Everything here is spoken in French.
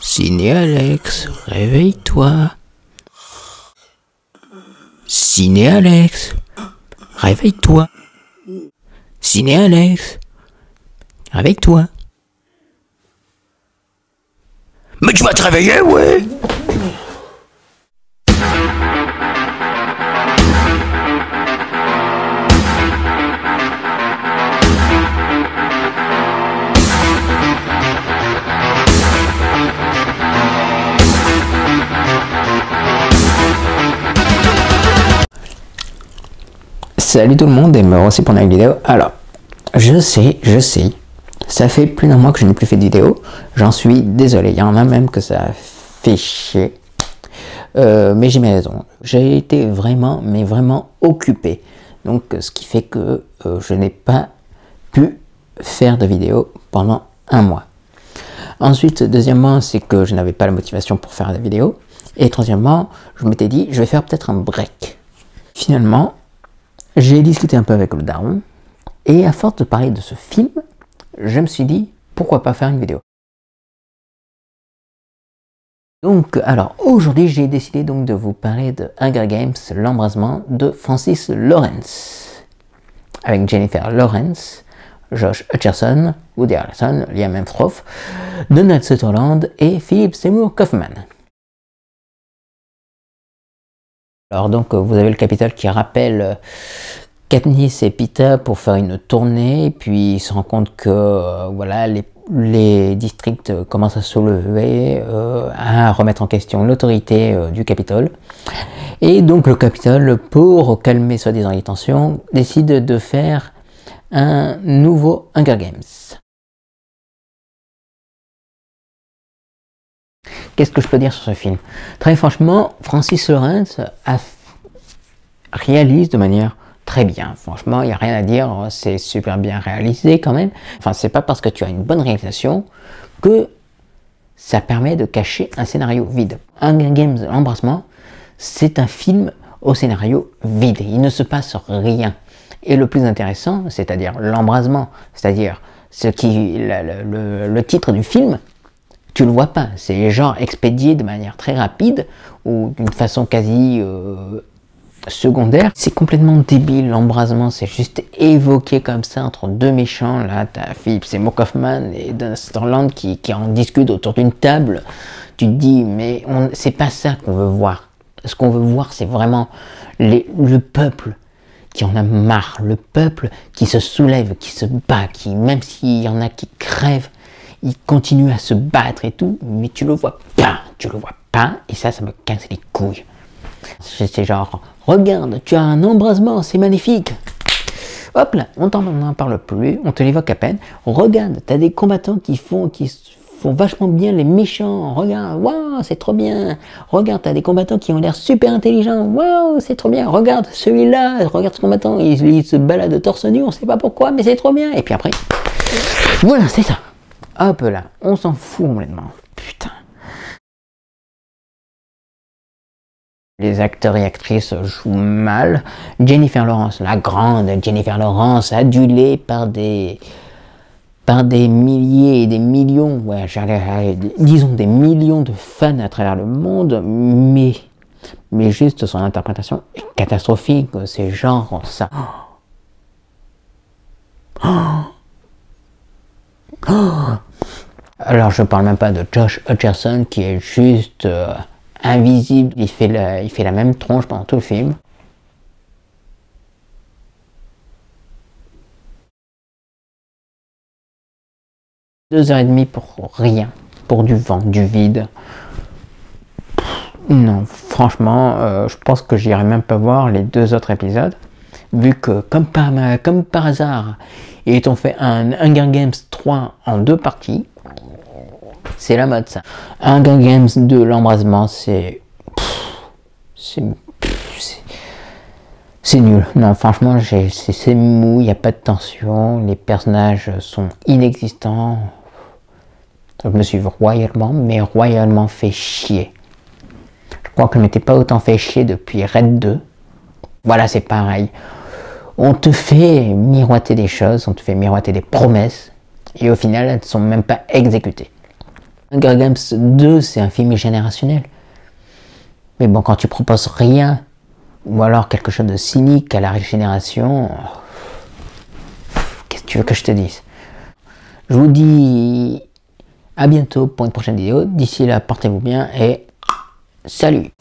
Ciné Alex, réveille-toi. Ciné Alex, réveille-toi. Ciné Alex, réveille-toi. Mais tu vas te réveiller, ouais. Salut tout le monde et me revoici pour une nouvelle vidéo. Alors, je sais, ça fait plus d'un mois que je n'ai plus fait de vidéo. J'en suis désolé, il y en a même que ça fait chier. Mais j'ai mes raisons. J'ai été vraiment occupé. Donc, ce qui fait que je n'ai pas pu faire de vidéo pendant un mois. Ensuite, deuxièmement, c'est que je n'avais pas la motivation pour faire des vidéos. Et troisièmement, je m'étais dit, je vais faire peut-être un break. Finalement, j'ai discuté un peu avec le daron, et à force de parler de ce film, je me suis dit, pourquoi pas faire une vidéo. Donc, alors, aujourd'hui, j'ai décidé donc de vous parler de Hunger Games, l'embrasement de Francis Lawrence, avec Jennifer Lawrence, Josh Hutcherson, Woody Harrelson, Liam Hemsworth, Donald Sutherland et Philip Seymour Hoffman. Alors donc vous avez le Capitole qui rappelle Katniss et Peeta pour faire une tournée, puis il se rend compte que voilà, les districts commencent à se lever, à remettre en question l'autorité du Capitole. Et donc le Capitole, pour calmer soi-disant les tensions, décide de faire un nouveau Hunger Games. Qu'est-ce que je peux dire sur ce film? Très franchement, Francis Lawrence réalise de manière très bien. Franchement, il n'y a rien à dire, c'est super bien réalisé quand même. Enfin, c'est pas parce que tu as une bonne réalisation que ça permet de cacher un scénario vide. Hunger Games, l'embrassement, c'est un film au scénario vide. Il ne se passe rien. Et le plus intéressant, c'est-à-dire l'embrasement, c'est-à-dire le titre du film, tu le vois pas, c'est genre expédié de manière très rapide ou d'une façon quasi secondaire. C'est complètement débile, l'embrasement, c'est juste évoqué comme ça entre deux méchants. Là, t'as Philip Seymour Hoffman et Donald Sutherland qui en discutent autour d'une table. Tu te dis, mais c'est pas ça qu'on veut voir. Ce qu'on veut voir, c'est vraiment le peuple qui en a marre, le peuple qui se soulève, qui se bat, qui, même s'il y en a qui crèvent, il continue à se battre et tout, mais tu le vois pas, et ça me casse les couilles. C'est genre, regarde, tu as un embrasement, c'est magnifique. Hop là, on n'en parle plus, on te l'évoque à peine. Regarde, tu as des combattants qui font vachement bien les méchants. Regarde, waouh, c'est trop bien. Regarde, tu as des combattants qui ont l'air super intelligents. Waouh, c'est trop bien. Regarde celui-là, regarde ce combattant, il se balade torse nu, on sait pas pourquoi, mais c'est trop bien. Et puis après, voilà, c'est ça. Hop là, on s'en fout complètement. Putain. Les acteurs et actrices jouent mal. Jennifer Lawrence, la grande Jennifer Lawrence, adulée par des milliers et des millions, ouais, disons des millions de fans à travers le monde, mais juste son interprétation est catastrophique. C'est genre ça. Alors je parle même pas de Josh Hutcherson qui est juste invisible, il fait la même tronche pendant tout le film. Deux heures et demie pour rien, pour du vent, du vide. Non, franchement, je pense que j'irai même pas voir les deux autres épisodes, vu que comme par hasard, ils ont fait un Hunger Games 3 en deux parties. C'est la mode ça. Hunger Games 2, l'embrasement, c'est nul. Non, franchement, c'est mou, il n'y a pas de tension, les personnages sont inexistants. Je me suis royalement fait chier. Je crois que je ne m'étais pas autant fait chier depuis Red 2. Voilà, c'est pareil. On te fait miroiter des choses, on te fait miroiter des promesses, et au final, elles ne sont même pas exécutées. Hunger Games 2, c'est un film générationnel. Mais bon, quand tu proposes rien, ou alors quelque chose de cynique à la régénération, qu'est-ce que tu veux que je te dise? Je vous dis à bientôt pour une prochaine vidéo. D'ici là, portez-vous bien et salut!